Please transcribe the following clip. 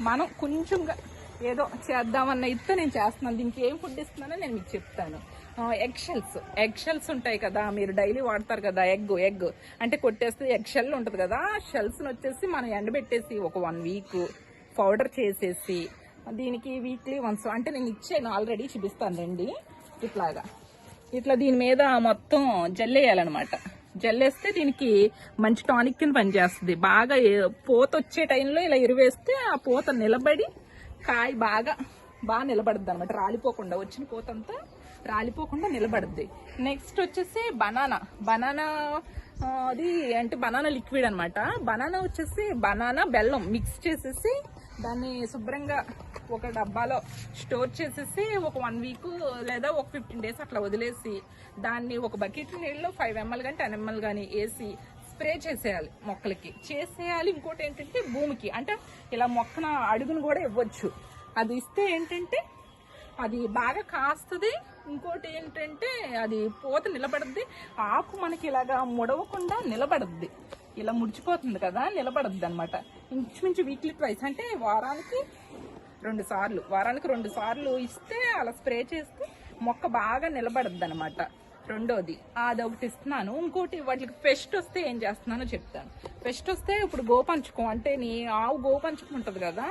మనం కొంచెంగా ఏదో చేద్దామన్న ఇస్తే నేను చేస్తున్నాను. దీనికి ఏం ఫుడ్ ఇస్తున్నానో నేను మీకు చెప్తాను. ఎగ్ షెల్స్ ఉంటాయి కదా, మీరు డైలీ వాడతారు కదా, ఎగ్ అంటే కొట్టేస్తే ఎగ్ షెల్ ఉంటుంది కదా, ఆ షెల్స్ని వచ్చేసి మనం ఎండబెట్టేసి ఒక 1 వీక్ పౌడర్ చేసేసి దీనికి వీక్లీ వన్స్ అంటే నేను ఇచ్చాను ఆల్రెడీ, చూపిస్తాను రండి. ఇట్లా దీని మీద మొత్తం జల్లేయాలన్నమాట. జల్లేస్తే దీనికి మంచి టానిక్ కింద పనిచేస్తుంది. బాగా పూత వచ్చే టైంలో ఇలా ఎరువేస్తే ఆ పూత నిలబడి కాయ బాగా నిలబడుద్ది అనమాట, రాలిపోకుండా. వచ్చిన పూత అంతా రాలిపోకుండా నిలబడుద్ది. నెక్స్ట్ వచ్చేసి బనానా అది అంటే బనానా లిక్విడ్ అనమాట. బనానా వచ్చేసి బనానా బెల్లం మిక్స్ చేసేసి దాన్ని శుభ్రంగా ఒక డబ్బాలో స్టోర్ చేసేసి ఒక 1 వీక్ లేదా ఒక 15 days అట్లా వదిలేసి దాన్ని ఒక బకెట్ నీళ్ళలో 5 ml కానీ 10 ml కానీ వేసి స్ప్రే చేసేయాలి, మొక్కలకి చేసేయాలి. ఇంకోటి ఏంటంటే భూమికి అంటే ఇలా మొక్కన అడుగును కూడా ఇవ్వచ్చు. అది ఇస్తే ఏంటంటే అది బాగా కాస్తుంది. ఇంకోటి ఏంటంటే అది పూత నిలబడుద్ది, ఆకు మనకి ఇలాగా ముడవకుండా నిలబడుద్ది. ఇలా ముడిచిపోతుంది కదా, నిలబడుద్ది అనమాట. ఇంచుమించు వీక్లీ ట్వైస్ అంటే వారానికి 2 సార్లు ఇస్తే అలా స్ప్రే చేస్తే మొక్క బాగా నిలబడుద్ది అనమాట. రెండోది అదొకటి ఇస్తున్నాను. ఇంకోటి వాటికి పెస్ట్ వస్తే ఏం చేస్తున్నానో చెప్తాను. పెస్ట్ వస్తే ఇప్పుడు గోపంచకం అంటే నీ ఆవు గోపంచకం ఉంటుంది కదా,